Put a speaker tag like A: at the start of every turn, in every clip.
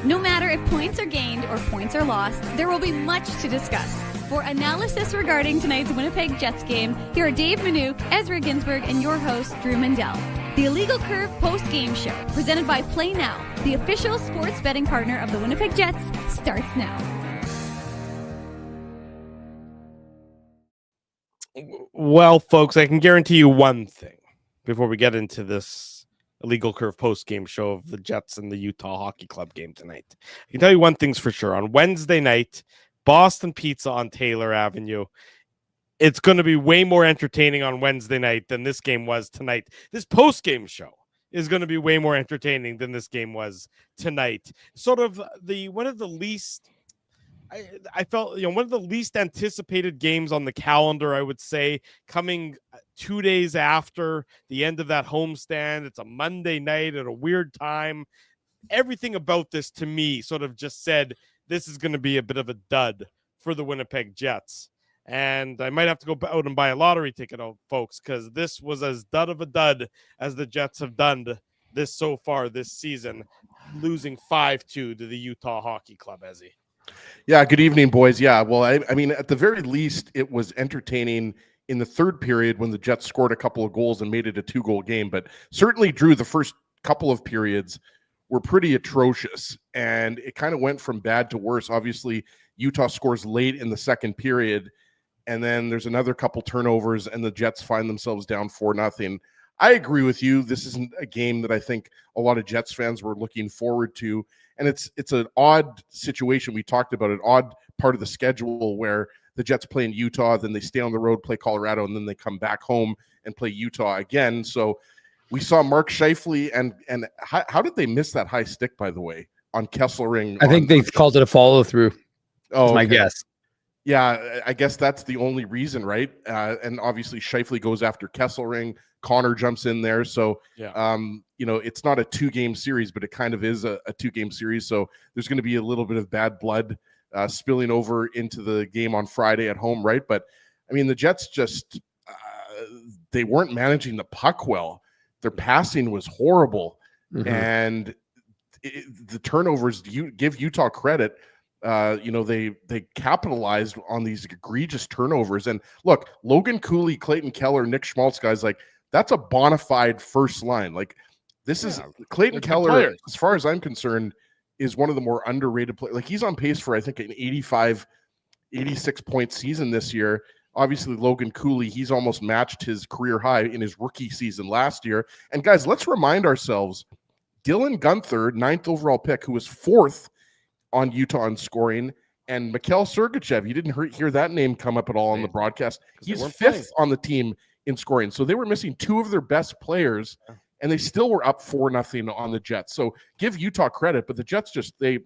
A: No matter if points are gained or points are lost, there will be much to discuss. For analysis regarding tonight's Winnipeg Jets game, here are Dave Manouk, Ezra Ginsburg, and your host, Drew Mandel. The Illegal Curve post-game show, presented by PlayNow, the official sports betting partner of the Winnipeg Jets, starts now.
B: Well, folks, I can guarantee you one thing before we get into this Illegal Curve post-game show of the Jets and the Utah Hockey Club game tonight. I can tell you one thing's for sure. On Wednesday night, Boston Pizza on Taylor Avenue. It's going to be way more entertaining on Wednesday night than this game was tonight. This post-game show is going to be way more entertaining than this game was tonight. Sort of one of the least... I felt, one of the least anticipated games on the calendar, I would say, coming 2 days after the end of that homestand. It's a Monday night at a weird time. Everything about this to me sort of just said this is going to be a bit of a dud for the Winnipeg Jets. And I might have to go out and buy a lottery ticket, folks, because this was as dud of a dud as the Jets have done this so far this season, losing 5-2 to the Utah Hockey Club, Ezzy.
C: Yeah, good evening, boys. Yeah, well, I mean, at the very least, it was entertaining in the third period when the Jets scored a couple of goals and made it a 2-goal game. But certainly, Drew, the first couple of periods were pretty atrocious, and it kind of went from bad to worse. Obviously, Utah scores late in the second period, and then there's another couple turnovers, and the Jets find themselves down 4-0. I agree with you. This isn't a game that I think a lot of Jets fans were looking forward to. And it's an odd situation. We talked about it, odd part of the schedule where the Jets play in Utah, then they stay on the road, play Colorado, and then they come back home and play Utah again. So we saw Mark Scheifele, and how did they miss that high stick, by the way, on Kesselring?
D: I think they called it a follow-through.
C: Oh,
D: my guess.
C: Yeah, I guess that's the only reason, right? And obviously Scheifele goes after Kesselring. Connor jumps in there. So,
B: yeah.
C: It's not a 2-game series, but it kind of is a 2-game series. So there's going to be a little bit of bad blood spilling over into the game on Friday at home, right? But, I mean, the Jets just they weren't managing the puck well. Their passing was horrible. Mm-hmm. And the turnovers, you give Utah credit. They capitalized on these egregious turnovers. And look, Logan Cooley, Clayton Keller, Nick Schmaltz, guys, like that's a bona fide first line. Like this is Clayton Keller, as far as I'm concerned, is one of the more underrated players. Like he's on pace for, I think, an 86 point season this year. Obviously, Logan Cooley, he's almost matched his career high in his rookie season last year. And guys, let's remind ourselves, Dylan Guenther, 9th overall pick, who was 4th on Utah in scoring, and Mikhail Sergachev, you didn't hear that name come up at all on the broadcast. He's 5th on the team in scoring. So they were missing 2 of their best players, and they still were up 4-0 on the Jets. So give Utah credit, but the Jets it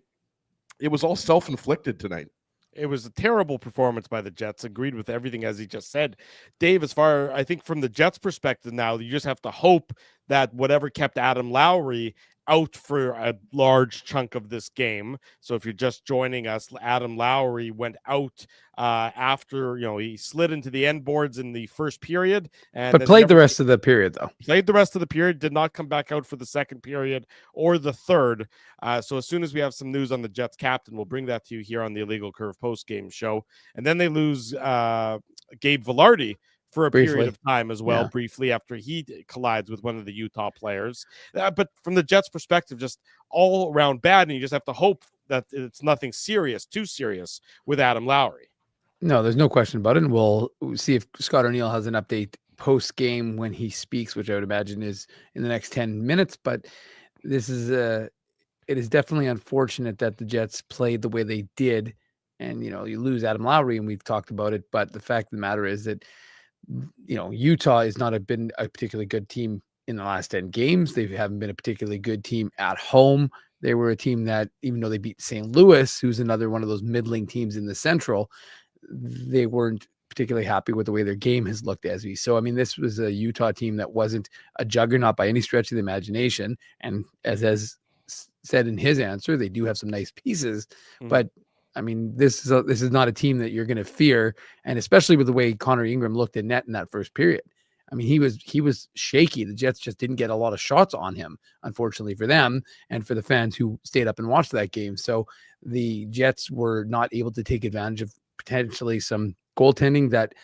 C: was all self-inflicted tonight.
B: It was a terrible performance by the Jets. Agreed with everything as he just said. Dave, I think from the Jets' perspective now, you just have to hope that whatever kept Adam Lowry out for a large chunk of this game. So if you're just joining us, Adam Lowry went out after, he slid into the end boards in the first period. But
D: played the rest of the period, though.
B: Played the rest of the period, did not come back out for the second period or the third. So as soon as we have some news on the Jets captain, we'll bring that to you here on the Illegal Curve post-game show. And then they lose Gabe Vilardi for a period of time as well, briefly after he collides with one of the Utah players. But from the Jets' perspective, just all around bad, and you just have to hope that it's nothing too serious with Adam Lowry.
D: No, there's no question about it, and we'll see if Scott O'Neill has an update post-game when he speaks, which I would imagine is in the next 10 minutes, but this is it is definitely unfortunate that the Jets played the way they did, and, you lose Adam Lowry, and we've talked about it, but the fact of the matter is that Utah has not been a particularly good team in the last 10 games. They haven't been a particularly good team at home. They were a team that, even though they beat St. Louis, who's another one of those middling teams in the Central, they weren't particularly happy with the way their game has looked as we. So, I mean, this was a Utah team that wasn't a juggernaut by any stretch of the imagination. And as said in his answer, they do have some nice pieces, but I mean, this is not a team that you're going to fear, and especially with the way Connor Ingram looked at net in that first period. I mean, he was shaky. The Jets just didn't get a lot of shots on him, unfortunately for them and for the fans who stayed up and watched that game. So the Jets were not able to take advantage of potentially some goaltending that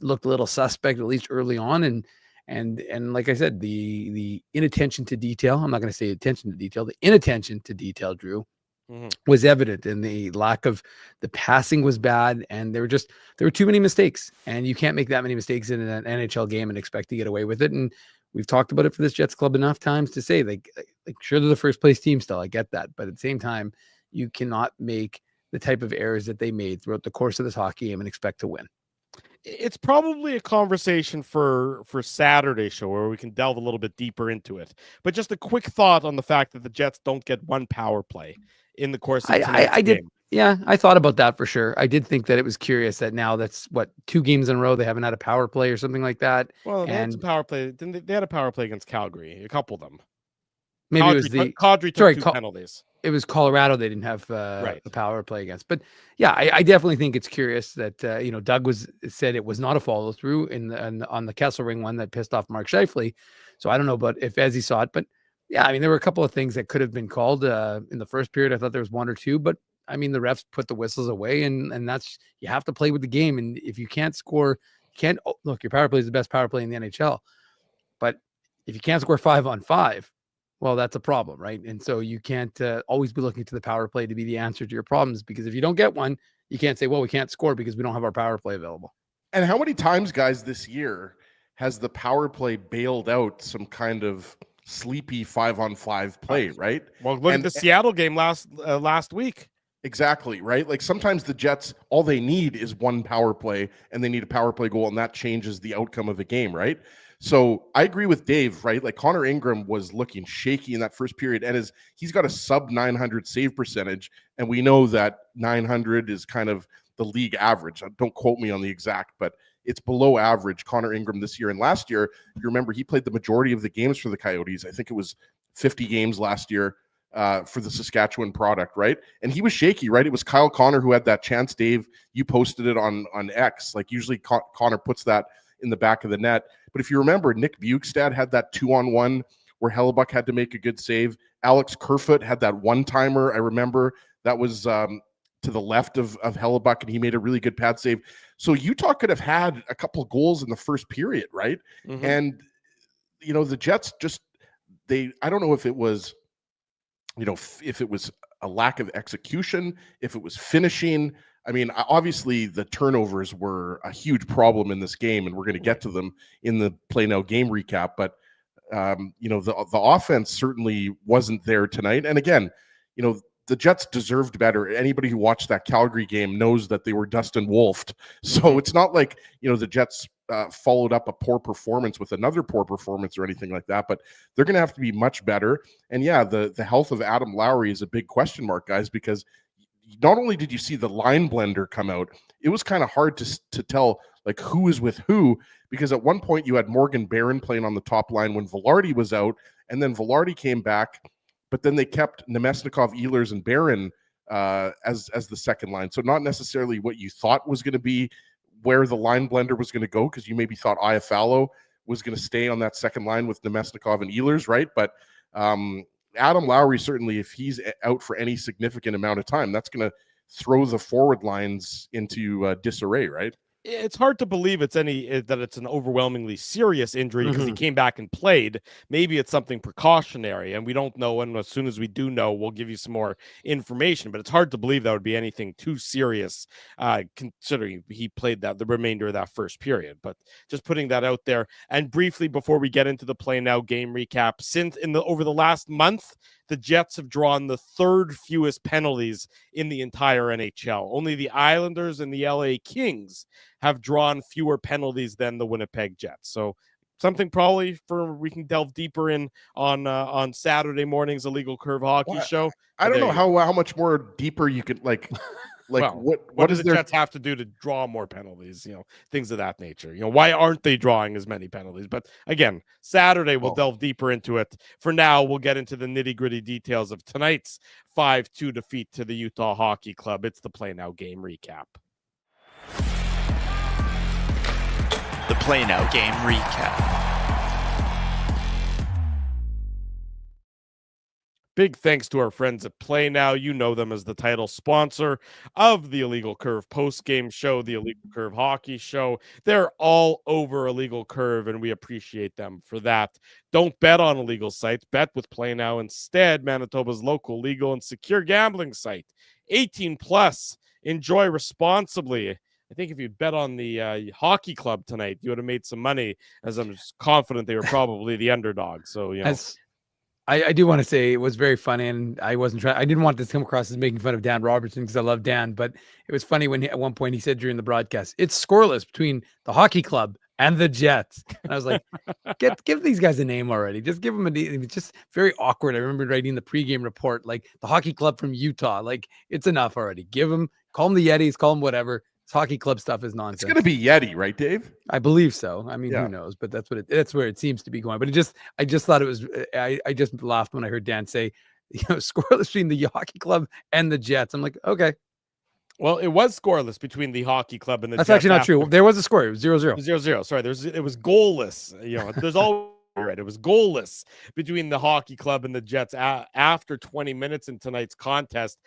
D: looked a little suspect, at least early on. And like I said, the inattention to detail, I'm not going to say attention to detail, the inattention to detail, Drew, was evident, and the lack of the passing was bad, and there were too many mistakes, and you can't make that many mistakes in an NHL game and expect to get away with it. And we've talked about it for this Jets club enough times to say, like sure, they're the first place team still, I get that, but at the same time, you cannot make the type of errors that they made throughout the course of this hockey game and expect to win.
B: It's probably a conversation for Saturday's show where we can delve a little bit deeper into it. But just a quick thought on the fact that the Jets don't get one power play in the course of tonight's game.
D: Yeah, I thought about that for sure. I did think that it was curious that now that's 2 games in a row they haven't had a power play or something like that.
B: Well, they had a power play. They had a power play against Calgary, a couple of them.
D: Maybe it was
B: Kadri took 2 penalties.
D: It was Colorado they didn't have the power play against. But yeah, I definitely think it's curious that Doug said it was not a follow through on the Kesselring one that pissed off Mark Scheifele. So I don't know about if Ezzy saw it, but yeah, I mean there were a couple of things that could have been called in the first period. I thought there was 1 or 2, but I mean the refs put the whistles away, and that's, you have to play with the game. And if you can't score, look, your power play is the best power play in the NHL, but if you can't score 5-on-5. Well, that's a problem, right? And so you can't always be looking to the power play to be the answer to your problems, because if you don't get one, you can't say, well, we can't score because we don't have our power play available.
C: And how many times, guys, this year has the power play bailed out some kind of sleepy 5-on-5 play, right?
B: Well, look at the Seattle game last week.
C: Exactly, right? Like sometimes the Jets, all they need is one power play, and they need a power play goal, and that changes the outcome of the game, right? So I agree with Dave, right? Like Connor Ingram was looking shaky in that first period, and he's got a sub 900 save percentage, and we know that 900 is kind of the league average. Don't quote me on the exact, but it's below average, Connor Ingram this year. And last year, if you remember, he played the majority of the games for the Coyotes. I think it was 50 games last year for the Saskatchewan product, right? And he was shaky, right? It was Kyle Connor who had that chance. Dave, you posted it on X. Like usually Connor puts that in the back of the net. But if you remember, Nick Bukestad had that 2-on-1 where Hellebuck had to make a good save. Alex Kerfoot had that one-timer. I remember that was to the left of Hellebuck, and he made a really good pad save. So Utah could have had a couple of goals in the first period, right? Mm-hmm. And, the Jets I don't know if it was, if it was a lack of execution, if it was finishing. I mean, obviously the turnovers were a huge problem in this game, and we're going to get to them in the PlayNow game recap. But, the offense certainly wasn't there tonight. And again, the Jets deserved better. Anybody who watched that Calgary game knows that they were Dustin Wolfed. So it's not like, the Jets followed up a poor performance with another poor performance or anything like that, but they're going to have to be much better. And yeah, the health of Adam Lowry is a big question mark, guys, because not only did you see the line blender come out, it was kind of hard to tell like who is with who, because at one point you had Morgan Barron playing on the top line when Velarde was out, and then Velarde came back, but then they kept Nemesnikov, Ehlers, and Barron as the second line. So not necessarily what you thought was going to be where the line blender was going to go, because you maybe thought Iafallo was going to stay on that second line with Nemesnikov and Ehlers, right? But Adam Lowry, certainly, if he's out for any significant amount of time, that's going to throw the forward lines into disarray, right?
B: It's hard to believe that it's an overwhelmingly serious injury because he came back and played. Maybe it's something precautionary, and we don't know. And as soon as we do know, we'll give you some more information. But it's hard to believe that would be anything too serious, considering he played the remainder of that first period. But just putting that out there. And briefly, before we get into the PlayNow game recap, over the last month, the Jets have drawn the third fewest penalties in the entire NHL. Only the Islanders and the LA Kings have drawn fewer penalties than the Winnipeg Jets. So something probably we can delve deeper in on Saturday morning's Illegal Curve Hockey show.
C: I don't know how much more deeper you could like what
B: does the Jets have to do to draw more penalties? Things of that nature. Why aren't they drawing as many penalties? But again, Saturday we'll delve deeper into it. For now, we'll get into the nitty-gritty details of tonight's 5-2 defeat to the Utah Hockey Club. It's the PlayNow game recap.
E: the PlayNow game recap.
B: Big thanks to our friends at PlayNow. You know them as the title sponsor of the Illegal Curve post-game show, the Illegal Curve hockey show. They're all over Illegal Curve, and we appreciate them for that. Don't bet on illegal sites. Bet with PlayNow instead, Manitoba's local legal and secure gambling site. 18 plus. Enjoy responsibly. I think if you bet on the hockey club tonight, you would have made some money, as I'm confident they were probably the underdog. So, you know.
D: I do want to say it was very funny, and I didn't want this to come across as making fun of Dan Robertson because I love Dan, but it was funny when at one point he said during the broadcast, it's scoreless between the hockey club and the Jets. And I was like, give these guys a name already. Just give them a name. It's just very awkward. I remember writing the pregame report, like the hockey club from Utah. Like, it's enough already. Call them the Yetis, call them whatever. This hockey club stuff is nonsense.
C: It's going to be Yeti, right, Dave?
D: I believe so. I mean,
C: Yeah.
D: Who knows? But that's where it seems to be going. But I just thought it was. I just laughed when I heard Dan say, scoreless between the hockey club and the Jets. I'm like, okay.
B: Well, it was scoreless between the hockey club and the
D: That's
B: Jets
D: actually not true. There was a score. It was 0-0.
B: 0-0. Sorry, it was goalless. There's all right. It was goalless between the hockey club and the Jets after 20 minutes in tonight's contest.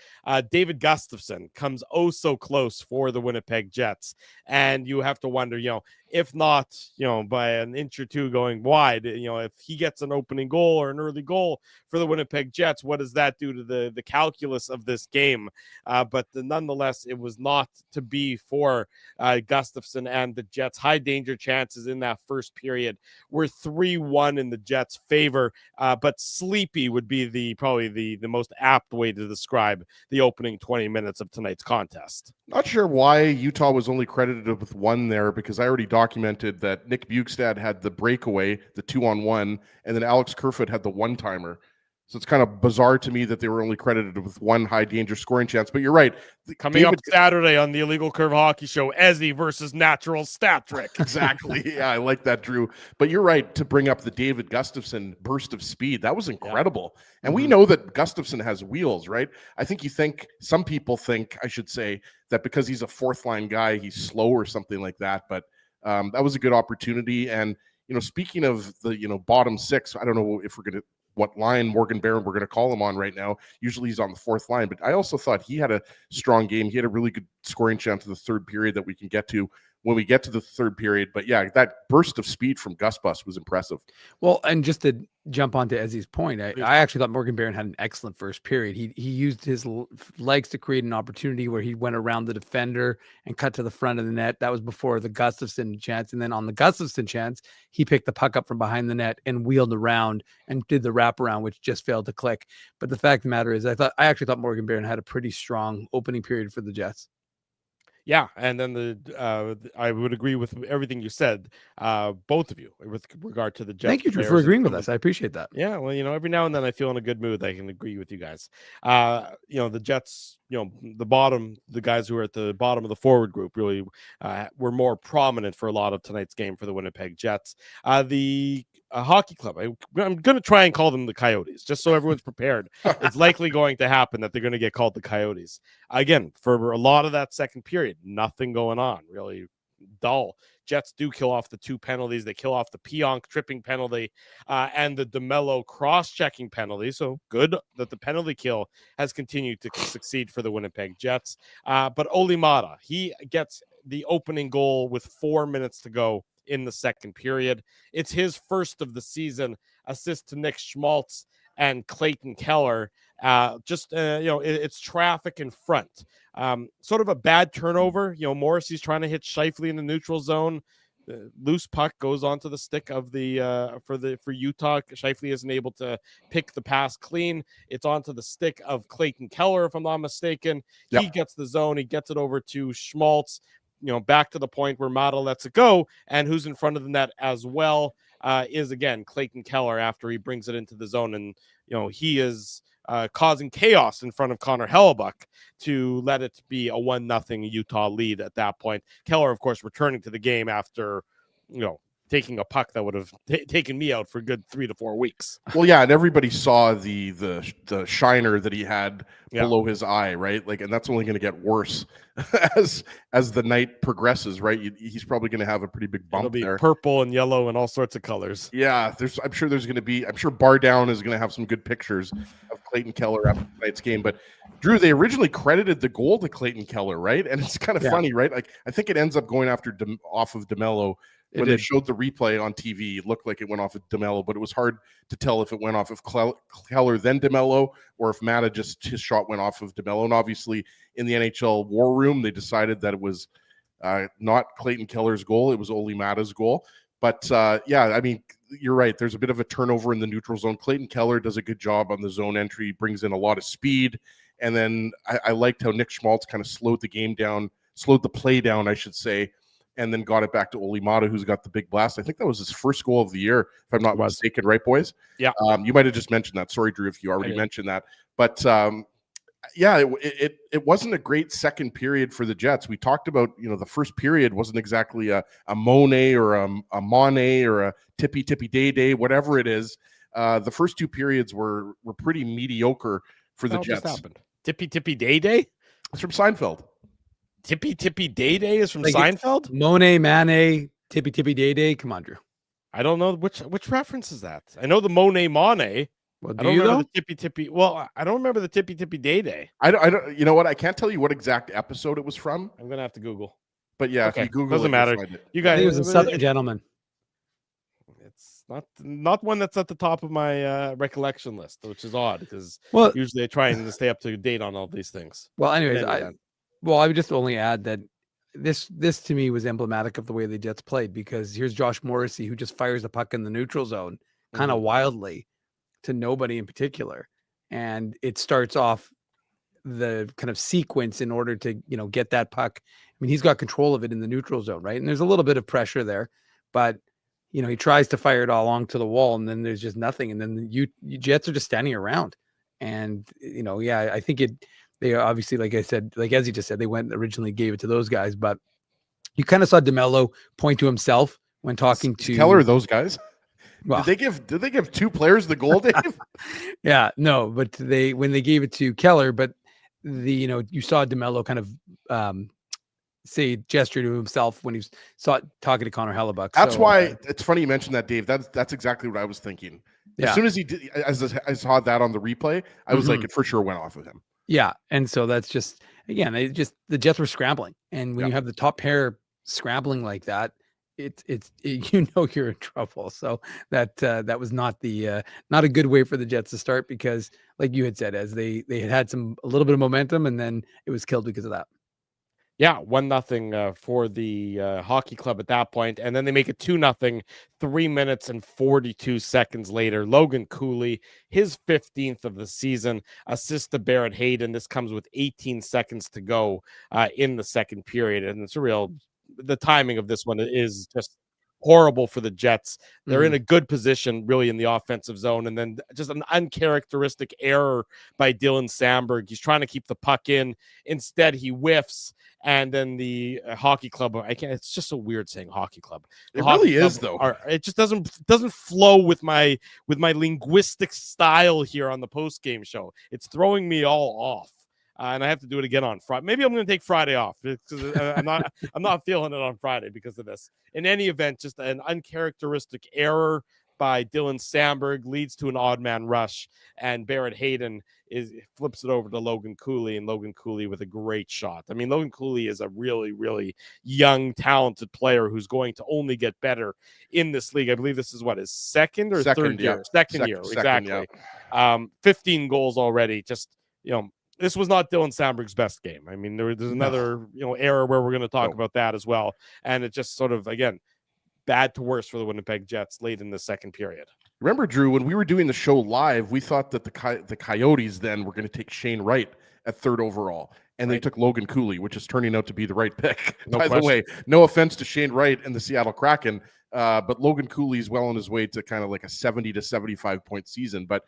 B: David Gustafsson comes oh so close for the Winnipeg Jets, and you have to wonder, if not, by an inch or two going wide, if he gets an opening goal or an early goal for the Winnipeg Jets, what does that do to the calculus of this game? But nonetheless, it was not to be for Gustafsson and the Jets. High danger chances in that first period were 3-1 in the Jets' favor, but sleepy would be probably the most apt way to describe the opening 20 minutes of tonight's contest.
C: Not sure why Utah was only credited with one there, because I already documented that Nick Bukestad had the breakaway, the 2-on-1, and then Alex Kerfoot had the one-timer. So it's kind of bizarre to me that they were only credited with one high-danger scoring chance. But you're right.
B: Coming up Saturday on the Illegal Curve Hockey Show, Ezzy versus Natural Stat Trick.
C: Exactly. Yeah, I like that, Drew. But you're right to bring up the David Gustafsson burst of speed. That was incredible. Yeah. And we know that Gustafsson has wheels, right? Some people think, I should say, that because he's a fourth-line guy, he's slow or something like that. But that was a good opportunity. And, speaking of the, bottom six, I don't know if what line Morgan Barron we're going to call him on right now. Usually he's on the fourth line, but I also thought he had a strong game. He had a really good scoring chance in the third period that we can get to when we get to the third period. But yeah, that burst of speed from Gus Bus was impressive.
D: Well, and just to jump onto Ezzy's point, I actually thought Morgan Barron had an excellent first period. He used his legs to create an opportunity where he went around the defender and cut to the front of the net. That was before the Gustafsson chance. And then on the Gustafsson chance, he picked the puck up from behind the net and wheeled around and did the wraparound, which just failed to click. But the fact of the matter is, I actually thought Morgan Barron had a pretty strong opening period for the Jets.
B: Yeah, and then I would agree with everything you said, both of you, with regard to the Jets.
D: Thank you, Drew, for agreeing with us. I appreciate that.
B: Yeah, well, every now and then I feel in a good mood. I can agree with you guys. The Jets, the guys who are at the bottom of the forward group really were more prominent for a lot of tonight's game for the Winnipeg Jets. The hockey club, I'm going to try and call them the Coyotes, just so everyone's prepared. It's likely going to happen that they're going to get called the Coyotes. Again, for a lot of that second period, nothing going on, really dull. Jets do kill off the two penalties. They kill off the Pionk tripping penalty and the DeMello cross-checking penalty. So good that the penalty kill has continued to succeed for the Winnipeg Jets. But Oli Mata, he gets the opening goal with 4 minutes to go in the second period. It's his first of the season, assist to Nick Schmaltz and Clayton Keller. It's traffic in front. Sort of a bad turnover. Morrissey's trying to hit Scheifele in the neutral zone. Loose puck goes onto the stick of for Utah. Scheifele isn't able to pick the pass clean. It's onto the stick of Clayton Keller, if I'm not mistaken. Yep. He gets the zone. He gets it over to Schmaltz. Back to the point where Mata lets it go, and who's in front of the net as well is again Clayton Keller after he brings it into the zone, and he is causing chaos in front of Connor Hellebuck to let it be a 1-0 Utah lead at that point. Keller, of course, returning to the game after taking a puck that would have taken me out for a good 3 to 4 weeks.
C: Well, yeah, and everybody saw the shiner that he had
B: Yeah.
C: below his eye, right? Like, and that's only going to get worse as the night progresses, right? He's probably going to have a pretty big
B: It'll
C: bump
B: be
C: there.
B: purple and yellow and all sorts of colors.
C: Yeah, I'm sure Bar Down is going to have some good pictures of Clayton Keller after tonight's game. But Drew, they originally credited the goal to Clayton Keller, right? And it's kind of funny, right? Like, I think it ends up going off of DeMello. When they showed the replay on TV, it looked like it went off of DeMello, but it was hard to tell if it went off of Keller then DeMello, or if Mata his shot went off of DeMello. And obviously, in the NHL war room, they decided that it was not Clayton Keller's goal; it was Oli Mata's goal. But yeah, I mean, you're right. There's a bit of a turnover in the neutral zone. Clayton Keller does a good job on the zone entry, brings in a lot of speed, and then I liked how Nick Schmaltz kind of slowed the play down, I should say. And then got it back to Oli Mata, who's got the big blast. I think that was his first goal of the year, if I'm not mistaken, right, boys?
B: Yeah.
C: You might have just mentioned that. Sorry, Drew, if you already mentioned that. But yeah, it wasn't a great second period for the Jets. We talked about, the first period wasn't exactly a Monet or a Monet or a Tippy Day, whatever it is. The first two periods were pretty mediocre for the Jets.
B: Just happened. Tippy Day?
C: It's from Seinfeld.
B: Tippy Day is from Seinfeld?
D: Monet, Manet, Tippy Day. Come on, Drew.
B: I don't know which reference is that. I know the Monet.
D: Well,
B: I don't remember the Tippy. Well, I don't remember the Tippy Day.
C: I don't. You know what? I can't tell you what exact episode it was from.
B: I'm gonna have to Google.
C: But yeah,
B: okay.
C: If you Google,
B: doesn't matter. You guys,
D: it was a Southern Gentleman.
B: It's not one that's at the top of my recollection list, which is odd because usually I try and stay up to date on all these things.
D: Well, anyways, I would just only add that this to me was emblematic of the way the Jets played, because here's Josh Morrissey, who just fires the puck in the neutral zone kind of wildly to nobody in particular. And it starts off the kind of sequence in order to, get that puck. I mean, he's got control of it in the neutral zone, right? And there's a little bit of pressure there, but he tries to fire it all along to the wall, and then there's just nothing. And then you Jets are just standing around. And, I think they obviously, like I said, like as he just said, they originally gave it to those guys, but you kind of saw DeMello point to himself when talking to
C: Keller. Those guys.
D: Well,
C: did they give two players the goal, Dave?
D: Yeah, no, but when they gave it to Keller, but you saw DeMello kind of say gesture to himself when he was talking to Connor Hellebuck.
C: That's why it's funny you mentioned that, Dave. That's exactly what I was thinking.
D: Yeah.
C: As soon as he did, as I saw that on the replay, I was like, it for sure went off of him.
D: Yeah, and so that's just, again, the Jets were scrambling, and when you have the top pair scrambling like that, it's you're in trouble. So that was not a good way for the Jets to start, because, like you had said, as they had a little bit of momentum, and then it was killed because of that.
B: Yeah, 1-0 for the hockey club at that point, and then they make it 2-0 3 minutes and 42 seconds later. Logan Cooley, his 15th of the season, assist to Barrett Hayden. This comes with 18 seconds to go in the second period, and it's the timing of this one is just horrible for the Jets. They're in a good position, really, in the offensive zone, and then just an uncharacteristic error by Dylan Samberg. He's trying to keep the puck in. Instead, he whiffs. And then the hockey club, it's just so weird saying hockey club.
C: It really is, though.
B: It just doesn't flow with my linguistic style here on the post game show. It's throwing me all off, and I have to do it again on Friday. Maybe I'm going to take Friday off because I'm not feeling it on Friday because of this. In any event, just an uncharacteristic error by Dylan Samberg leads to an odd man rush, and Barrett Hayden flips it over to Logan Cooley, and Logan Cooley with a great shot. I mean, Logan Cooley is a really, really young, talented player who's going to only get better in this league. I believe this is his second third year? Second year, exactly. Yeah. 15 goals already. Just, this was not Dylan Samberg's best game. I mean, there's another, error where we're going to talk about that as well. And it just sort of, again, bad to worse for the Winnipeg Jets late in the second period.
C: Remember, Drew, when we were doing the show live, we thought that the Coyotes then were going to take Shane Wright at third overall, and they took Logan Cooley, which is turning out to be the right pick. By the way, no offense to Shane Wright and the Seattle Kraken, but Logan Cooley is well on his way to kind of like a 70 to 75 point season. But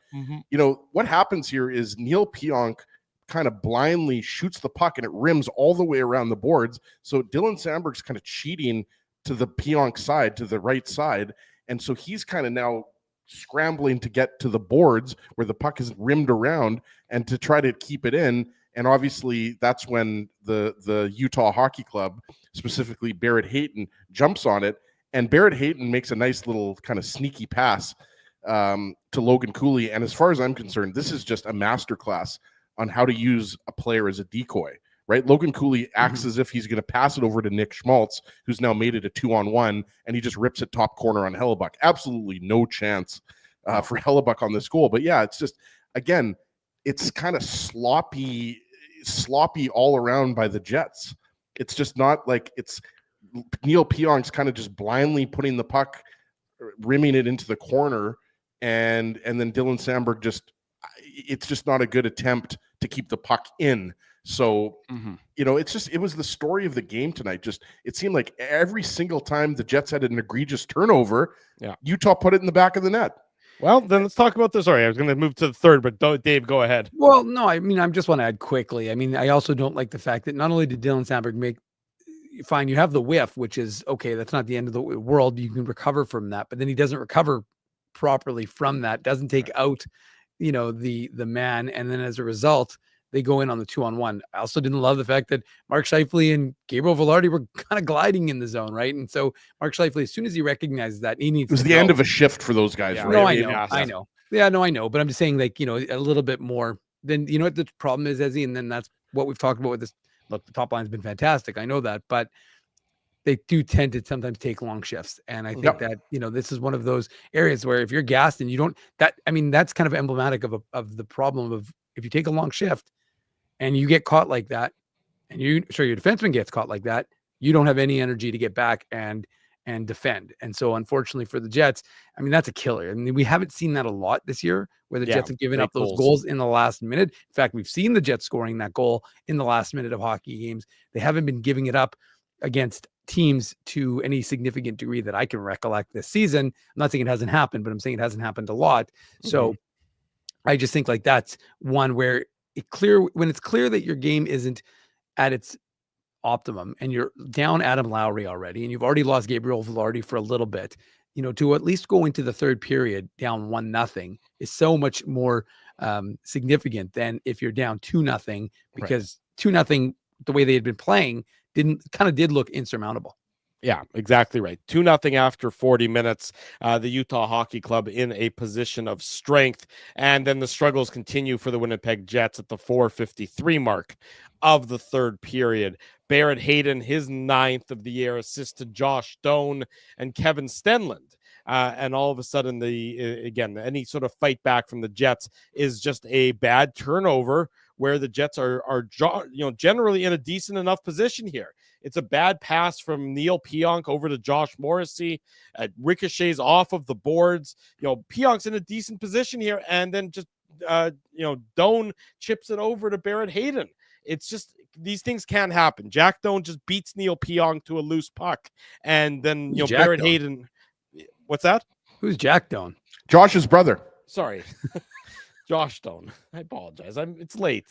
C: what happens here is Neil Pionk kind of blindly shoots the puck, and it rims all the way around the boards. So Dylan Samberg's kind of cheating to the Pionk side, to the right side. And so he's kind of now scrambling to get to the boards where the puck is rimmed around and to try to keep it in. And obviously that's when the Utah Hockey Club, specifically Barrett Hayton, jumps on it. And Barrett Hayton makes a nice little kind of sneaky pass to Logan Cooley. And as far as I'm concerned, this is just a masterclass on how to use a player as a decoy, right? Logan Cooley acts as if he's going to pass it over to Nick Schmaltz, who's now made it a 2-on-1, and he just rips it top corner on Hellebuck. Absolutely no chance for Hellebuck on this goal. But yeah, it's just, again, it's kind of sloppy all around by the Jets. It's just not like it's Neil Pionk's kind of just blindly putting the puck, rimming it into the corner, and then Dylan Sandberg it's just not a good attempt to keep the puck in. So, it was the story of the game tonight. Just, it seemed like every single time the Jets had an egregious turnover, Utah put it in the back of the net.
B: Well, then let's talk about this. Sorry, I was going to move to the third, but Dave, go ahead.
D: Well, no, I mean, I just want to add quickly. I mean, I also don't like the fact that not only did Dylan Sandberg fine, you have the whiff, which is okay. That's not the end of the world. You can recover from that, but then he doesn't recover properly from that. Doesn't take out, the man, and then as a result, they go in on the 2-on-1. I also didn't love the fact that Mark Scheifele and Gabriel Velarde were kind of gliding in the zone, right? And so Mark Scheifele, as soon as he recognizes that, he needs.
C: It was the end of a shift for those guys, right?
D: No, I know. Yeah, no, I know. But I'm just saying, like, a little bit more. Then what the problem is, Ezzy, and then that's what we've talked about with this. Look, the top line's been fantastic. I know that, but they do tend to sometimes take long shifts. And I think that, this is one of those areas where if you're gassed and you don't, that's kind of emblematic of the problem of if you take a long shift and you get caught like that, and your defenseman gets caught like that, you don't have any energy to get back and defend. And so unfortunately for the Jets, I mean, that's a killer. I mean, we haven't seen that a lot this year where the Jets have given up those goals in the last minute. In fact, we've seen the Jets scoring that goal in the last minute of hockey games. They haven't been giving it up against teams to any significant degree that I can recollect this season. I'm not saying it hasn't happened, but I'm saying it hasn't happened a lot. So I just think like that's one where when it's clear that your game isn't at its optimum and you're down Adam Lowry already, and you've already lost Gabriel Velarde for a little bit, to at least go into the third period down 1-0 is so much more significant than if you're down 2-0, because 2-0, the way they had been playing, did look insurmountable.
B: Yeah, exactly right. 2-0 after 40 minutes. The Utah Hockey Club in a position of strength. And then the struggles continue for the Winnipeg Jets at the 4:53 mark of the third period. Barrett Hayton, his 9th of the year, assist to Josh Doan and Kevin Stenlund. And all of a sudden, any sort of fight back from the Jets is just a bad turnover where the Jets are generally in a decent enough position here. It's a bad pass from Neil Pionk over to Josh Morrissey. Ricochets off of the boards. Pionk's in a decent position here, and then just Doan chips it over to Barrett Hayton. It's just, these things can't happen. Jack Doan just beats Neil Pionk to a loose puck, and then Barrett Hayton. What's that?
D: Who's Jack Doan?
C: Josh's brother.
B: Sorry. Josh Doan. I apologize. It's late.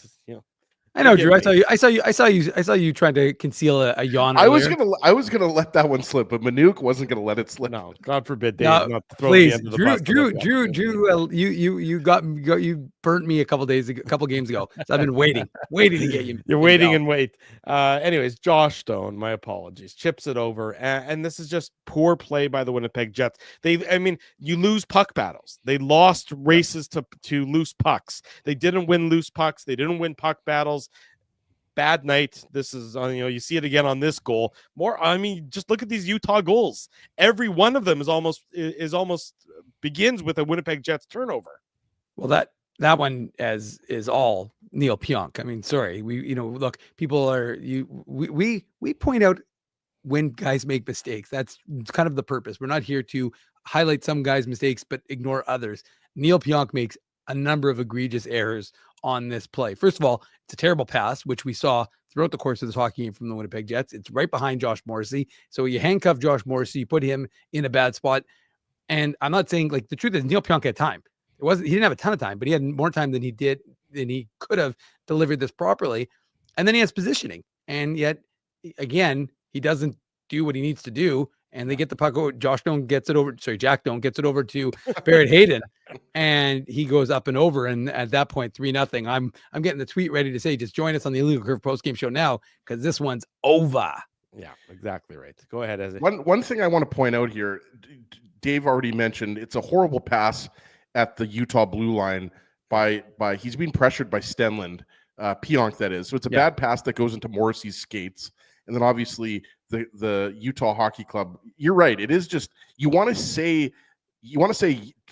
D: I know, Drew. I saw you trying to conceal a yawn.
C: I was gonna let that one slip, but Manuk wasn't gonna let it slip.
B: No, God forbid, Dave.
D: No, please, Drew. You burnt me a couple games ago. So I've been waiting to get you.
B: You're waiting and wait. Anyways, Josh Doan, my apologies, chips it over, and this is just poor play by the Winnipeg Jets. You lose puck battles. They lost races to loose pucks. They didn't win loose pucks. They didn't win puck battles. Bad night. This is, you see it again on this goal. Just look at these Utah goals. Every one of them is almost begins with a Winnipeg Jets turnover.
D: Well, that one is all Neil Pionk. I mean, sorry, look, people we point out when guys make mistakes. That's kind of the purpose. We're not here to highlight some guys' mistakes but ignore others. Neil Pionk makes a number of egregious errors on this play. First of all, it's a terrible pass, which we saw throughout the course of this hockey game from the Winnipeg Jets. It's right behind Josh Morrissey. So you handcuff Josh Morrissey, you put him in a bad spot. And I'm not saying, like, the truth is Neil Pionk had time. He didn't have a ton of time, but he had more time than he could have delivered this properly. And then he has positioning. And yet, again, he doesn't do what he needs to do. and they get the puck over. Jack Doan gets it over to Barrett Hayden, and he goes up and over. And at that point, 3-0. I'm getting the tweet ready to say, just join us on the Illegal Curve post game show now, because this one's over.
B: Yeah, exactly right. Go ahead, Ezzy.
C: One thing I want to point out here, Dave already mentioned, it's a horrible pass at the Utah blue line by he's being pressured by Stenlund, Pionk that is. So it's a bad pass that goes into Morrissey's skates. And then obviously the Utah Hockey Club, you're right. It is just, you want to say,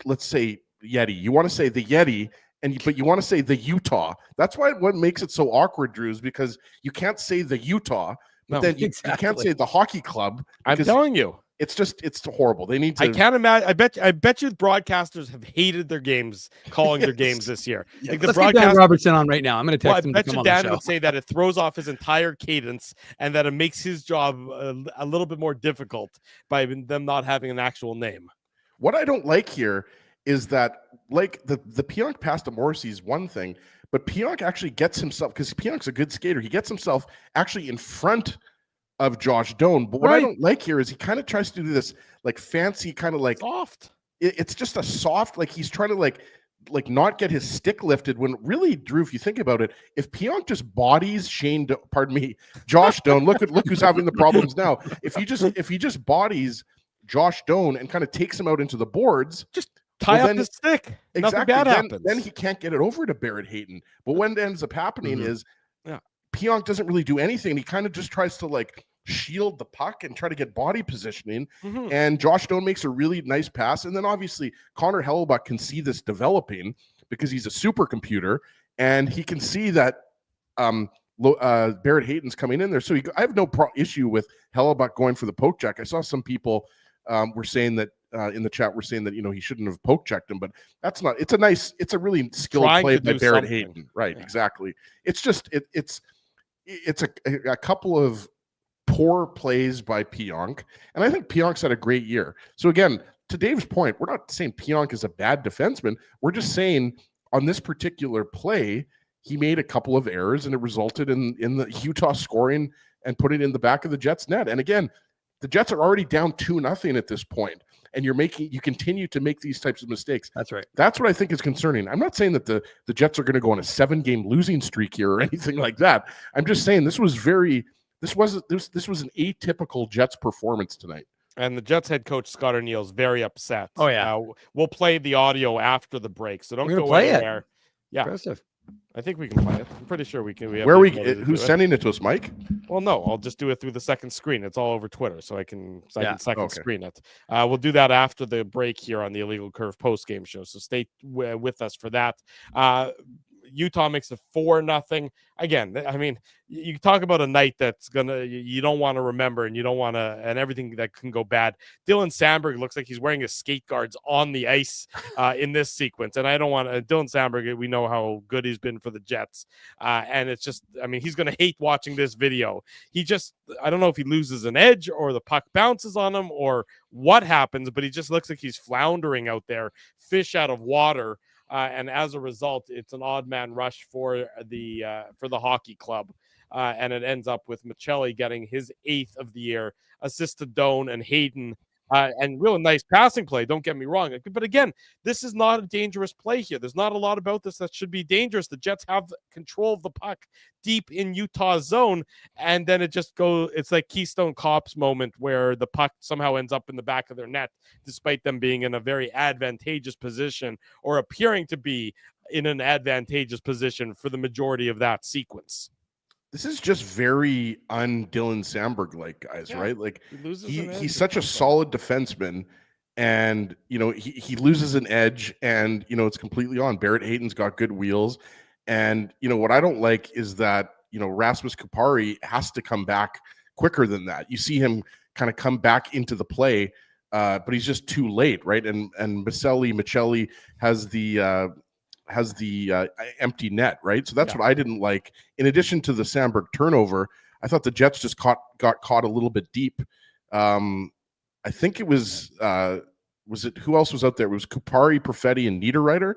C: let's say Yeti. You want to say the Yeti, but you want to say the Utah. That's why what makes it so awkward, Drew, is because you can't say the Utah, but then you can't say the hockey club.
B: I'm telling you.
C: It's horrible. They need to.
B: I can't imagine. I bet you broadcasters have hated their games, calling their games this year. Like the
D: Let's get Dan Robertson on right now. I'm going to text him.
B: I bet you Dan would say that it throws off his entire cadence and that it makes his job a little bit more difficult by them not having an actual name.
C: What I don't like here is that, like, the Pionk pass to Morrissey is one thing, but Pionk actually gets himself, because Pionk's a good skater, he gets himself actually in front of Josh Doan. But what I don't like here is he kind of tries to do this like fancy kind of like
B: soft.
C: It's just a soft, like he's trying to like not get his stick lifted, when really, Drew, if you think about it, if Pionk just bodies Josh Doan, look who's having the problems now. If he just bodies Josh Doan and kind of takes him out into the boards,
B: just tie up the stick.
C: Exactly.
B: Nothing bad happens.
C: Then he can't get it over to Barrett Hayton. But what ends up happening is Pionk doesn't really do anything. He kind of just tries to like shield the puck and try to get body positioning. And Josh Doan makes a really nice pass. And then obviously Connor Hellebuyck can see this developing because he's a supercomputer, and he can see that Barrett Hayton's coming in there. So I have no issue with Hellebuyck going for the poke check. I saw some people were saying that in the chat, we're saying that, he shouldn't have poke checked him, but that's not. It's a really skilled play by Barrett Hayton, right? Yeah. Exactly. It's just it's a couple of poor plays by Pionk, and I think Pionk's had a great year. So again, to Dave's point, we're not saying Pionk is a bad defenseman. We're just saying on this particular play, he made a couple of errors, and it resulted in the Utah scoring and putting it in the back of the Jets' net. And again, the Jets are already down 2-0 at this point, and you continue to make these types of mistakes.
D: That's right.
C: That's what I think is concerning. I'm not saying that the Jets are going to go on a 7-game losing streak here or anything like that. I'm just saying this was an atypical Jets performance tonight.
B: And the Jets head coach Scott Arniel is very upset.
D: Oh yeah.
B: We'll play the audio after the break, so don't go
D: play
B: anywhere.
D: It.
B: Yeah.
D: Impressive.
B: I think we can play it. I'm pretty sure we can.
C: Who's sending it to us, Mike?
B: Well, no, I'll just do it through the second screen. It's all over Twitter, so I can second screen it. We'll do that after the break here on the Illegal Curve post game show. So stay with us for that. Utah makes it 4-0. Again, I mean, you talk about a night that's you don't want to remember, and you don't want to, and everything that can go bad. Dylan Sandberg looks like he's wearing his skate guards on the ice in this sequence, and I don't want Dylan Sandberg. We know how good he's been for the Jets, and it's just, I mean, he's going to hate watching this video. I don't know if he loses an edge or the puck bounces on him or what happens, but he just looks like he's floundering out there, fish out of water. And as a result, it's an odd man rush for the hockey club. And it ends up with Michelli getting his 8th of the year, assist to Doan and Hayden, and real nice passing play. Don't get me wrong. But again, this is not a dangerous play here. There's not a lot about this that should be dangerous. The Jets have control of the puck deep in Utah's zone, and then it's like Keystone Cops moment where the puck somehow ends up in the back of their net, despite them being in a very advantageous position or appearing to be in an advantageous position for the majority of that sequence.
C: This is just very un-Dylan Sandberg-like, guys, right? Like he's such a solid defenseman, and he loses an edge, and it's completely on. Barrett Hayton's got good wheels, and what I don't like is that Rasmus Kupari has to come back quicker than that. You see him kind of come back into the play, but he's just too late, right? And Michelli has the empty net, right? So that's what I didn't like. In addition to the Sandberg turnover, I thought the Jets just got caught a little bit deep. I think it was was it who else was out there? It was Kupari, Perfetti, and Niederreiter,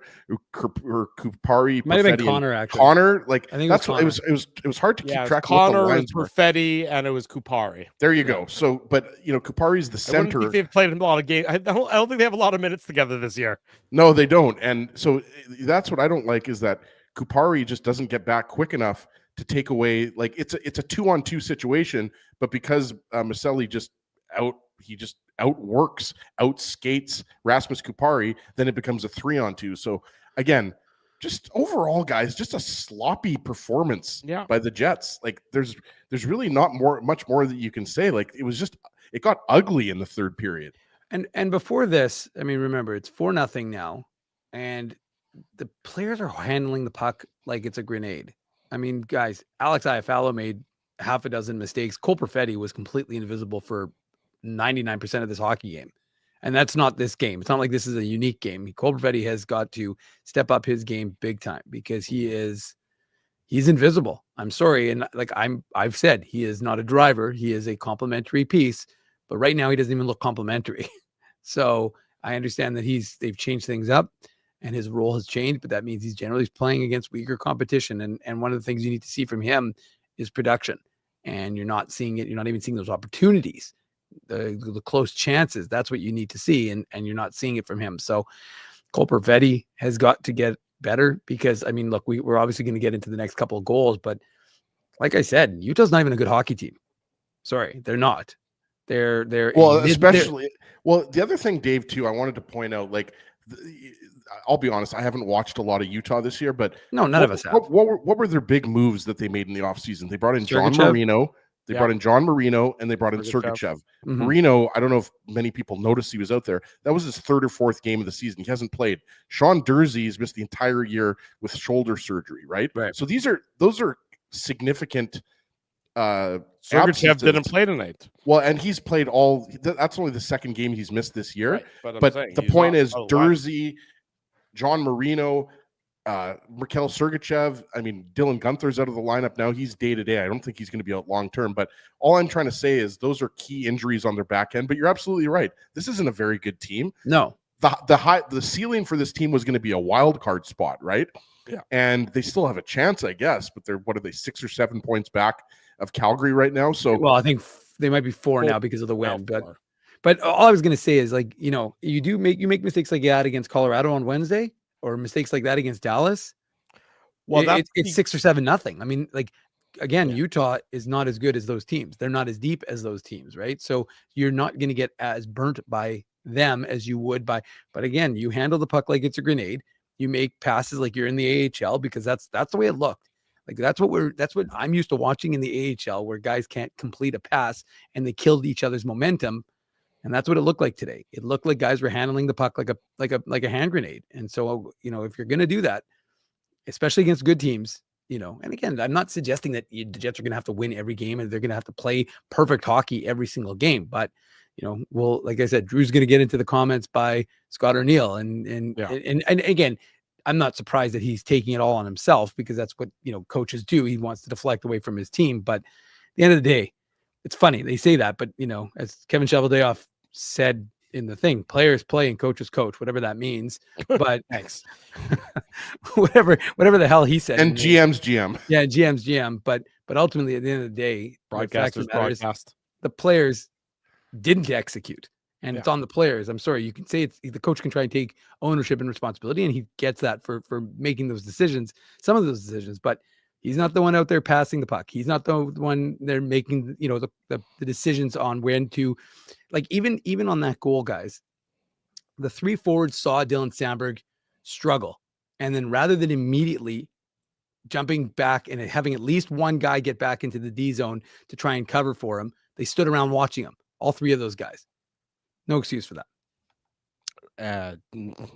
C: or Kupari,
D: Might have been
C: Perfetti,
D: Connor,
C: and
D: actually.
C: Connor. Like
D: I think
C: that's
D: it
C: what
D: was
C: it was. It was hard to keep
B: Yeah, it was
C: track of what the
B: Connor, it was
C: lines were.
B: Perfetti, and it was Kupari.
C: There you go. So, but Kupari's the
B: I wouldn't
C: center.
B: think they've played a lot of games. I don't think they have a lot of minutes together this year.
C: No, they don't. And so that's what I don't like is that Kupari just doesn't get back quick enough to take away. Like it's a 2-on-2 situation, but because Maselli just outworks, outskates Rasmus Kupari, then it becomes a 3-on-2. So again, just overall, guys, just a sloppy performance by the Jets. Like there's really not much more that you can say. Like it got ugly in the third period.
D: And before this, I mean, remember it's 4-0 now, and the players are handling the puck like it's a grenade. I mean, guys, Alex Iafallo made half a dozen mistakes. Cole Perfetti was completely invisible for 99% of this hockey game. And that's not this game. It's not like this is a unique game. Cole Perfetti has got to step up his game big time because he's invisible. I'm sorry. And like I've said, he is not a driver. He is a complimentary piece, but right now he doesn't even look complimentary. So I understand that they've changed things up and his role has changed, but that means he's generally playing against weaker competition. And one of the things you need to see from him is production. And you're not seeing it. You're not even seeing those opportunities, the close chances. That's what you need to see. And you're not seeing it from him. So Cole Perfetti has got to get better because, I mean, look, we're obviously going to get into the next couple of goals, but like I said, Utah's not even a good hockey team. Sorry, they're not. They're
C: the other thing, Dave, too, I wanted to point out, like, I'll be honest, I haven't watched a lot of Utah this year, but
D: no, none of us have.
C: What were their big moves that they made in the offseason? They brought in John
D: Sergachev?
C: Marino. They brought in John Marino and they brought in
B: Sergachev.
C: Sergachev.
D: Mhm.
C: Marino, I don't know if many people noticed he was out there. That was his third or fourth game of the season. He hasn't played. Sean Durzee's missed the entire year with shoulder surgery, right?
D: Right.
C: So those are significant
B: Sergachev didn't play tonight.
C: Well, and he's played that's only the second game he's missed this year.
B: Right,
C: but
B: saying,
C: the point is Dursey, John Marino, Mikhail Sergachev. I mean, Dylan Gunther's out of the lineup now. He's day-to-day. I don't think he's going to be out long-term. But all I'm trying to say is those are key injuries on their back end. But you're absolutely right. This isn't a very good team.
D: No.
C: The ceiling for this team was going to be a wild card spot, right?
B: Yeah.
C: And they still have a chance, I guess. But what are they, 6 or 7 points back of Calgary right now? So,
D: well, I think they might be 4 now because of the win.
B: No,
D: but all I was going to say is, like, you know, you make mistakes like that against Colorado on Wednesday, or mistakes like that against Dallas. Well, it's 6 or 7-0. I mean, like, again, Utah is not as good as those teams. They're not as deep as those teams, right? So you're not going to get as burnt by them as you would by. But again, you handle the puck like it's a grenade. You make passes like you're in the AHL because that's the way it looked. Like that's what I'm used to watching in the AHL, where guys can't complete a pass and they killed each other's momentum. And that's what it looked like today. It looked like guys were handling the puck like a hand grenade. And so, you know, if you're going to do that, especially against good teams, you know, and again, I'm not suggesting that the Jets are going to have to win every game and they're going to have to play perfect hockey every single game. But, you know, well, like I said, Drew's going to get into the comments by Scott O'Neill. And again, I'm not surprised that he's taking it all on himself, because that's what, you know, coaches do. He wants to deflect away from his team. But at the end of the day, it's funny they say that, but, you know, as Kevin Cheveldayoff said in the thing, players play and coaches coach, whatever that means. But
B: thanks.
D: whatever the hell he said.
C: And GM's GM.
D: Yeah, GM's GM. But ultimately, at the end of the day,
B: broadcast.
D: The players didn't execute. And it's on the players. I'm sorry. You can say the coach can try and take ownership and responsibility, and he gets that for making those decisions, some of those decisions, but he's not the one out there passing the puck. He's not the one they're making, you know, the decisions on when to, like, even on that goal, guys, the 3 forwards saw Dylan Sandberg struggle. And then rather than immediately jumping back and having at least one guy get back into the D zone to try and cover for him, they stood around watching him. All 3 of those guys. No excuse for that.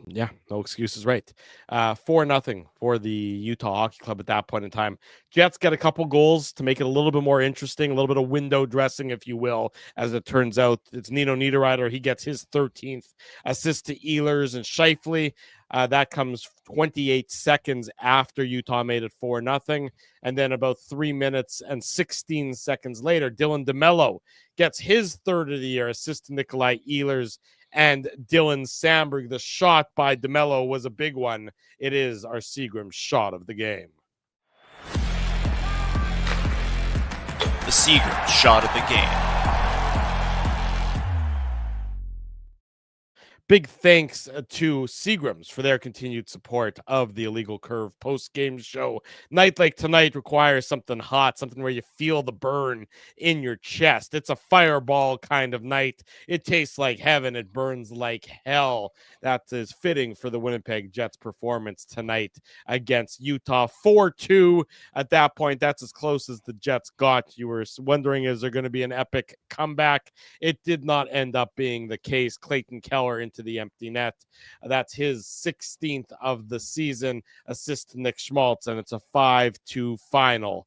B: Yeah, no excuses, right. 4-0 for the Utah Hockey Club at that point in time. Jets get a couple goals to make it a little bit more interesting, a little bit of window dressing, if you will. As it turns out, it's Nino Niederreiter. He gets his 13th assist to Ehlers and Scheifele. That comes 28 seconds after Utah made it 4-0. And then about 3 minutes and 16 seconds later, Dylan DeMello gets his third of the year assist to Nikolai Ehlers and Dylan Samberg. The shot by DeMello was a big one. It is our Seagram's shot of the game.
E: The Seagram's shot of the game.
B: Big thanks to Seagram's for their continued support of the Illegal Curve post-game show. Night like tonight requires something hot, something where you feel the burn in your chest. It's a fireball kind of night. It tastes like heaven. It burns like hell. That is fitting for the Winnipeg Jets performance tonight against Utah. 4-2 at that point. That's as close as the Jets got. You were wondering, is there going to be an epic comeback? It did not end up being the case. Clayton Keller into the empty net. That's his 16th of the season. Assist to Nick Schmaltz, and it's a 5-2 final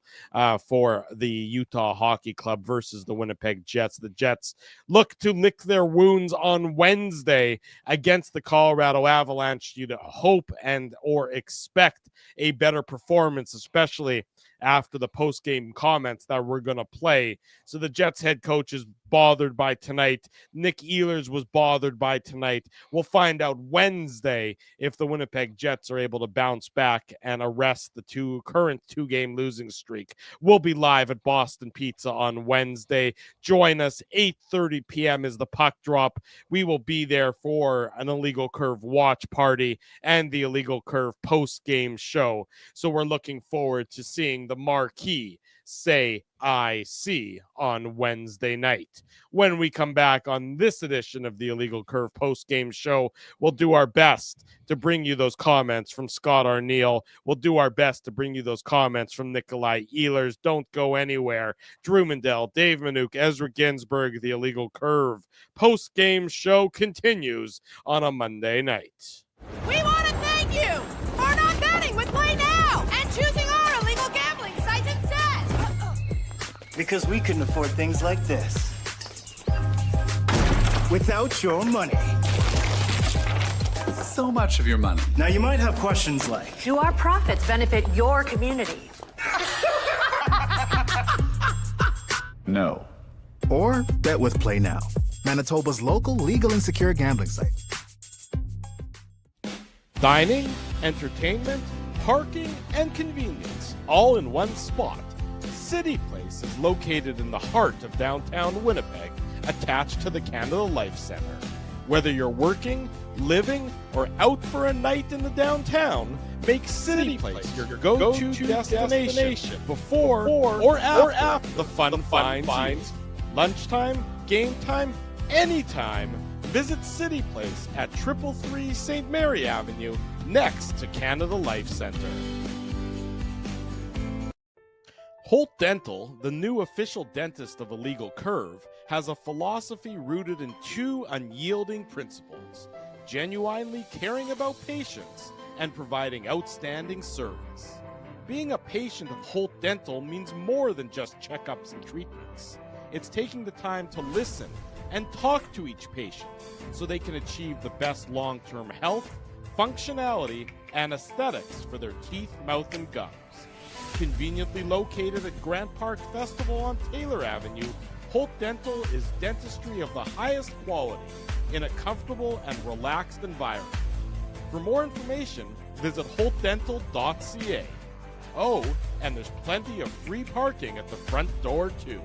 B: for the Utah Hockey Club versus the Winnipeg Jets. The Jets look to lick their wounds on Wednesday against the Colorado Avalanche. You'd hope and or expect a better performance, especially after the post-game comments that we're going to play. So the Jets head coach is bothered by tonight. Nick Ehlers was bothered by tonight. We'll find out Wednesday if the Winnipeg Jets are able to bounce back and arrest the current two-game losing streak. We'll be live at Boston Pizza on Wednesday. Join us. 8:30 p.m. is the puck drop. We will be there for an Illegal Curve watch party and the Illegal Curve post-game show. So we're looking forward to seeing the marquee say I see on Wednesday night. When we come back on this edition of the Illegal Curve post-game show, we'll do our best to bring you those comments from Scott Arneal. We'll do our best to bring you those comments from Nikolai Ehlers. Don't go anywhere. Drew Mandel, Dave Minuk, Ezra Ginsburg, the Illegal Curve post-game show continues on a Monday night.
F: We want to thank you for not betting with PlayNow and choosing our illegal gambling site instead.
G: Because we couldn't afford things like this without your money.
H: So much of your money.
G: Now you might have questions like,
F: Do our profits benefit your community?
H: No.
I: Or bet with PlayNow, Manitoba's local legal and secure gambling site.
B: Dining, entertainment, parking, and convenience, all in one spot. City Place is located in the heart of downtown Winnipeg, attached to the Canada Life Center. Whether you're working, living, or out for a night in the downtown, make City Place your go-to destination before or after the fun finds. Lunchtime, game time, anytime. Visit City Place at 333 St. Mary Avenue, next to Canada Life Center. Holt Dental, the new official dentist of Illegal Curve, has a philosophy rooted in two unyielding principles: genuinely caring about patients and providing outstanding service. Being a patient of Holt Dental means more than just checkups and treatments. It's taking the time to listen and talk to each patient so they can achieve the best long-term health, functionality, and aesthetics for their teeth, mouth, and gums. Conveniently located at Grant Park Festival on Taylor Avenue, Holt Dental is dentistry of the highest quality in a comfortable and relaxed environment. For more information, visit holtdental.ca. Oh, and there's plenty of free parking at the front door, too.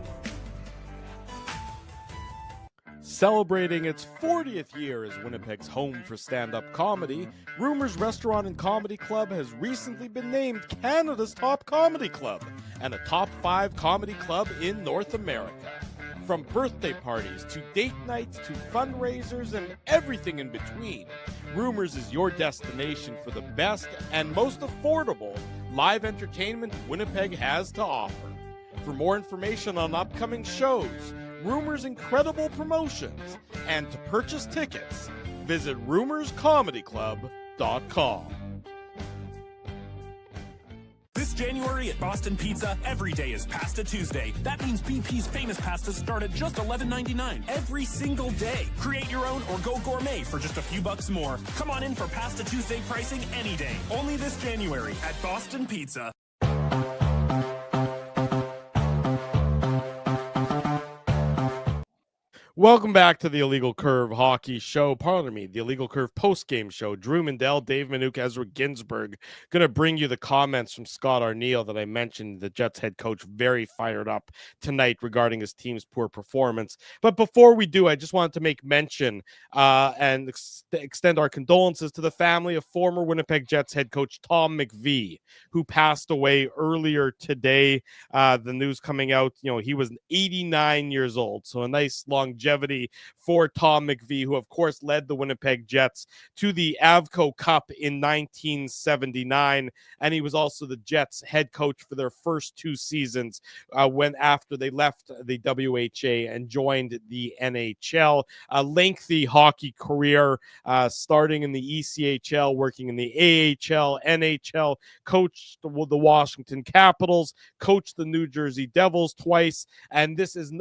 B: Celebrating its 40th year as Winnipeg's home for stand-up comedy, Rumors Restaurant and Comedy Club has recently been named Canada's top comedy club and a top 5 comedy club in North America. From birthday parties to date nights to fundraisers and everything in between, Rumors is your destination for the best and most affordable live entertainment Winnipeg has to offer. For more information on upcoming shows, Rumors' incredible promotions, and to purchase tickets, visit rumorscomedyclub.com.
J: This January at Boston Pizza, every day is Pasta Tuesday. That means BP's famous pastas start at just $11.99 every single day. Create your own or go gourmet for just a few bucks more. Come on in for Pasta Tuesday pricing any day. Only this January at Boston Pizza.
B: Welcome back to the Illegal Curve Hockey Show. Pardon me, the Illegal Curve post-game show. Drew Mandel, Dave Minuk, Ezra Ginsburg going to bring you the comments from Scott Arniel that I mentioned, the Jets head coach, very fired up tonight regarding his team's poor performance. But before we do, I just wanted to make mention and extend our condolences to the family of former Winnipeg Jets head coach Tom McVie, who passed away earlier today. The news coming out, he was 89 years old, so a nice longevity for Tom McVie, who of course led the Winnipeg Jets to the Avco Cup in 1979, and he was also the Jets head coach for their first 2 seasons when after they left the WHA and joined the NHL. A lengthy hockey career, starting in the ECHL, working in the AHL, NHL, coached the Washington Capitals, coached the New Jersey Devils twice, and this is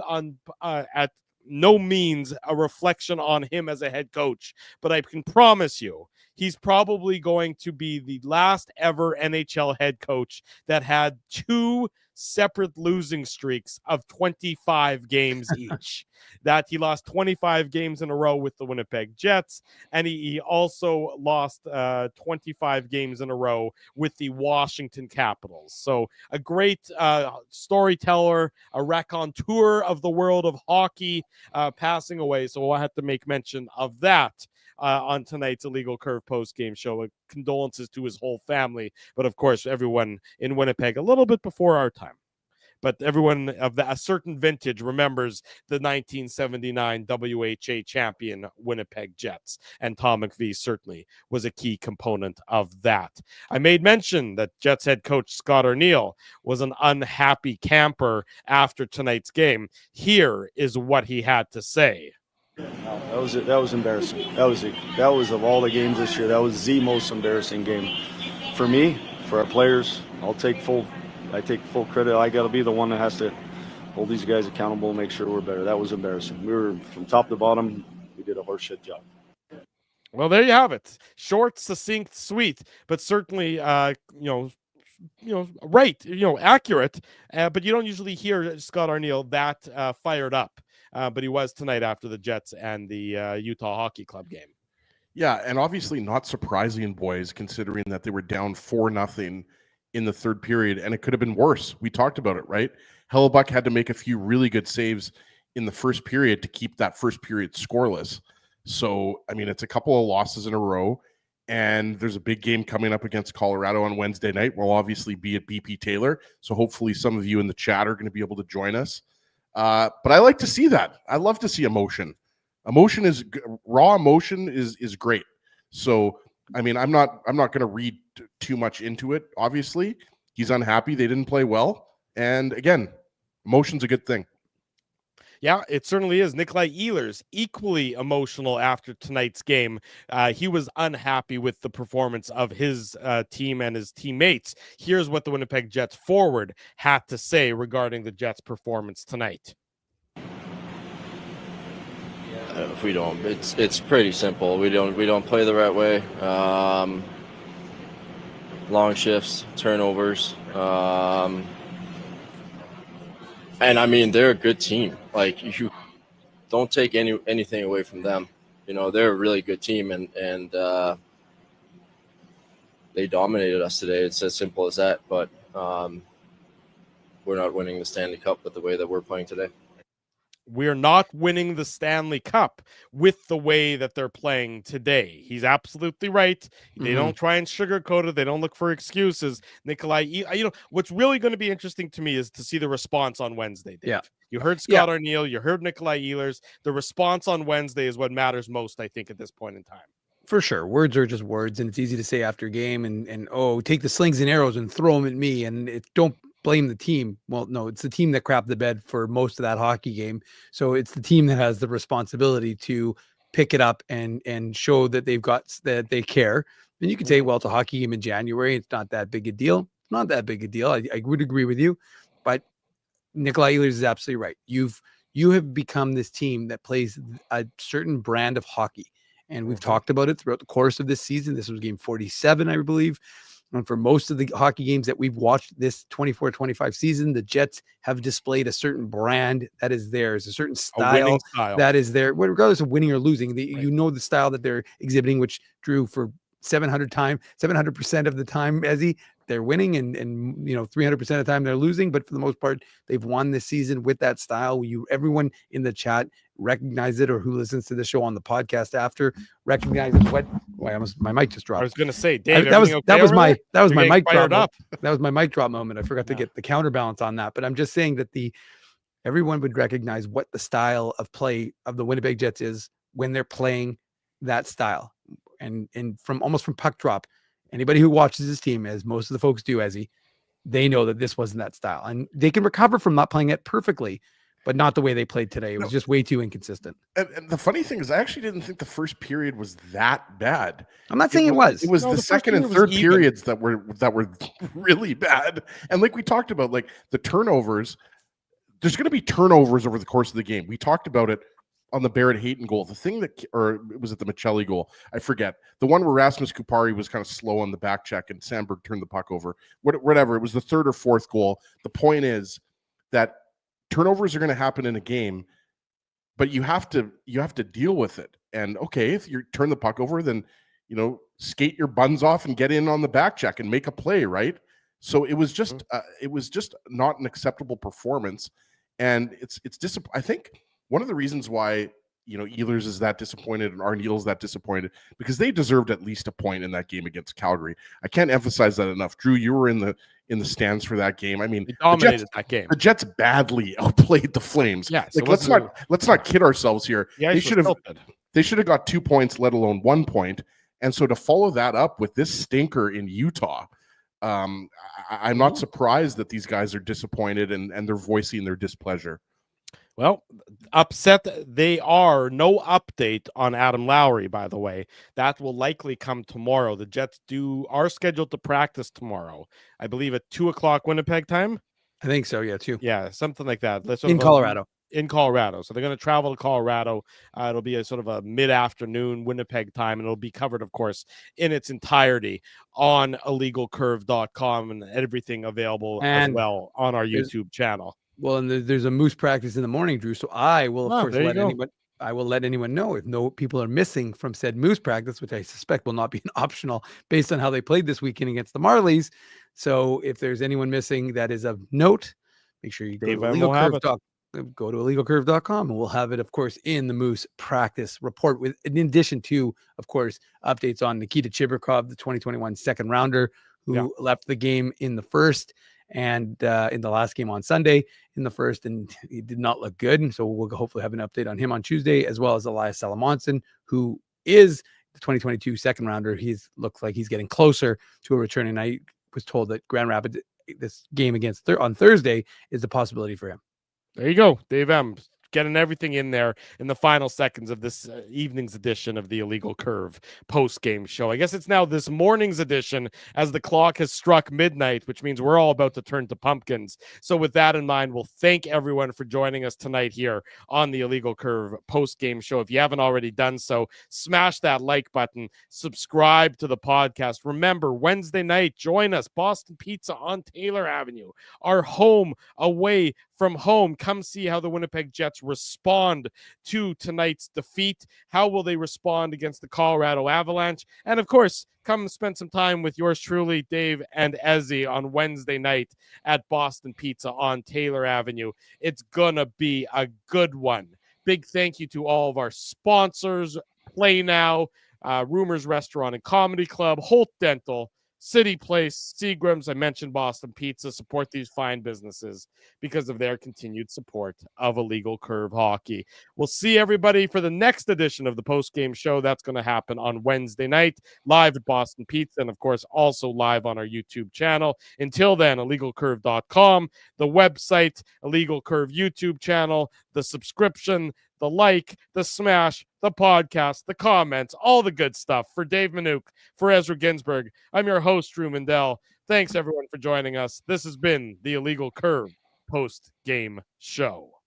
B: at no means a reflection on him as a head coach, but I can promise you he's probably going to be the last ever NHL head coach that had 2 separate losing streaks of 25 games each. That he lost 25 games in a row with the Winnipeg Jets, and he also lost 25 games in a row with the Washington Capitals. So a great storyteller, a raconteur of the world of hockey, passing away. So I had to make mention of that on tonight's Illegal Curve post-game show. Condolences to his whole family, but of course everyone in Winnipeg a little bit before our time. But everyone of a certain vintage remembers the 1979 WHA champion Winnipeg Jets, and Tom McVie certainly was a key component of that. I made mention that Jets head coach Scott Arniel was an unhappy camper after tonight's game. Here is what he had to say.
K: That was embarrassing. That was of all the games this year, that was the most embarrassing game for me, for our players. I take full credit. I got to be the one that has to hold these guys accountable and make sure we're better. That was embarrassing. We were from top to bottom. We did a horseshit job.
B: Well, there you have it. Short, succinct, sweet, but certainly, right, accurate. But you don't usually hear Scott Arniel that fired up. But he was tonight after the Jets and the Utah Hockey Club game.
C: Yeah, and obviously not surprising, boys, considering that they were down 4-0 in the third period, and it could have been worse. We talked about it, right? Hellebuck had to make a few really good saves in the first period to keep that first period scoreless. So, I mean, it's a couple of losses in a row, and there's a big game coming up against Colorado on Wednesday night. We'll obviously be at BP Taylor, so hopefully some of you in the chat are going to be able to join us. But I like to see that. I love to see emotion. Raw emotion is great. So, I mean, I'm not going to read too much into it. Obviously, he's unhappy. They didn't play well. And again, emotion's a good thing.
B: Yeah, it certainly is. Nikolai Ehlers, equally emotional after tonight's game. He was unhappy with the performance of his team and his teammates. Here's what the Winnipeg Jets forward had to say regarding the Jets' performance tonight.
L: If we don't, it's pretty simple. We don't play the right way. Long shifts, turnovers. And I mean, they're a good team. Like, you don't take anything away from them. They're a really good team, and they dominated us today. It's as simple as that. But we're not winning the Stanley Cup with the way that we're playing today.
B: We're not winning the Stanley Cup with the way that they're playing today. He's absolutely right. They don't try and sugarcoat it. They don't look for excuses. Nikolai, what's really going to be interesting to me is to see the response on Wednesday, Dave.
D: Yeah.
B: You heard Scott Arniel. You heard Nikolai Ehlers. The response on Wednesday is what matters most, I think, at this point in time.
D: For sure. Words are just words, and it's easy to say after a game and take the slings and arrows and throw them at me, and don't blame the team. Well, no, it's the team that crapped the bed for most of that hockey game. So it's the team that has the responsibility to pick it up and show that that they care. And you could say, well, it's a hockey game in January. It's not that big a deal. It's not that big a deal. I would agree with you, but Nikolai Ehlers is absolutely right. You have become this team that plays a certain brand of hockey. And we've talked about it throughout the course of this season. This was game 47, I believe. And for most of the hockey games that we've watched this 24-25 season, the Jets have displayed a certain brand that is theirs, a certain style, that is there, regardless of winning or losing. You know the style that they're exhibiting, which Drew, for 700% of the time, Ezzy, they're winning, and 300% of the time they're losing. But for the most part, they've won this season with that style. Everyone in the chat recognize it, or who listens to the show on the podcast after recognizes what. Why, my mic just dropped.
B: I was going to say, Dave,
D: that was my mic drop.
B: Up.
D: That was my mic drop moment. I forgot to get the counterbalance on that. But I'm just saying that everyone would recognize what the style of play of the Winnipeg Jets is when they're playing that style. And from puck drop, anybody who watches this team, as most of the folks do, they know that this wasn't that style, and they can recover from not playing it perfectly, but not the way they played today. It was just way too inconsistent.
C: And the funny thing is, I actually didn't think the first period was that bad.
D: I'm not saying it was.
C: It was the second and third periods that were really bad. And like we talked about, like the turnovers, there's going to be turnovers over the course of the game. We talked about it on the Barrett Hayton goal. The thing that, or was it the Michelli goal? I forget. The one where Rasmus Kupari was kind of slow on the back check and Sandberg turned the puck over. Whatever. It was the third or fourth goal. The point is that turnovers are going to happen in a game, but you have to deal with it. And okay, if you turn the puck over, then skate your buns off and get in on the back check and make a play, right? So it was just not an acceptable performance, and it's I think one of the reasons why Ehlers is that disappointed and Arneal's that disappointed, because they deserved at least a point in that game against Calgary. I can't emphasize that enough. Drew, you were in the stands for that game. I mean,
B: they dominated that game.
C: The Jets badly outplayed the Flames.
B: Yeah,
C: like, let's not kid ourselves here.
B: Yeah,
C: they should have got 2 points, let alone 1 point. And so to follow that up with this stinker in Utah, I'm not surprised that these guys are disappointed and they're voicing their displeasure.
B: Well, upset they are. No update on Adam Lowry, by the way. That will likely come tomorrow. The Jets are scheduled to practice tomorrow, I believe at 2:00 Winnipeg time.
D: I think so. Yeah, 2.
B: Yeah, something like that.
D: In Colorado.
B: In Colorado. So they're going to travel to Colorado. It'll be a sort of a mid-afternoon Winnipeg time, and it'll be covered, of course, in its entirety on illegalcurve.com and everything available as well on our YouTube channel.
D: Well, and there's a Moose practice in the morning, Drew. So I will, of course, let anyone know if people are missing from said Moose practice, which I suspect will not be an optional based on how they played this weekend against the Marlies. So if there's anyone missing that is of note, make sure you go to illegalcurve.com, and we'll have it, of course, in the Moose practice report, with in addition to, of course, updates on Nikita Chibrikov, the 2021 second rounder who left the game in the first. And in the last game on Sunday in the first, and he did not look good. And so we'll hopefully have an update on him on Tuesday, as well as Elias Salamonson, who is the 2022 second rounder. Looks like he's getting closer to a return. And I was told that Grand Rapids, this game against on Thursday, is a possibility for him.
B: There you go, Dave M. Getting everything in there in the final seconds of this evening's edition of the Illegal Curve post-game show. I guess it's now this morning's edition, as the clock has struck midnight, which means we're all about to turn to pumpkins. So with that in mind, we'll thank everyone for joining us tonight here on the Illegal Curve post-game show. If you haven't already done so, smash that like button, subscribe to the podcast. Remember, Wednesday night, join us, Boston Pizza on Taylor Avenue, our home away from home. Come see how the Winnipeg Jets respond to tonight's defeat. How will they respond against the Colorado Avalanche? And of course, come spend some time with yours truly, Dave and Ezzy, on Wednesday night at Boston Pizza on Taylor Avenue. It's gonna be a good one. Big thank you to all of our sponsors: PlayNow, Rumors Restaurant and Comedy Club, Holt Dental, City Place, Seagram's. I mentioned Boston Pizza. Support these fine businesses because of their continued support of Illegal Curve Hockey. We'll see everybody for the next edition of the post-game show. That's going to happen on Wednesday night, live at Boston Pizza, and of course, also live on our YouTube channel. Until then, illegalcurve.com, the website, Illegal Curve YouTube channel, the subscription, the like, the smash, the podcast, the comments, all the good stuff. For Dave Minuk, for Ezra Ginsburg, I'm your host, Drew Mandel. Thanks, everyone, for joining us. This has been the Illegal Curve post-game show.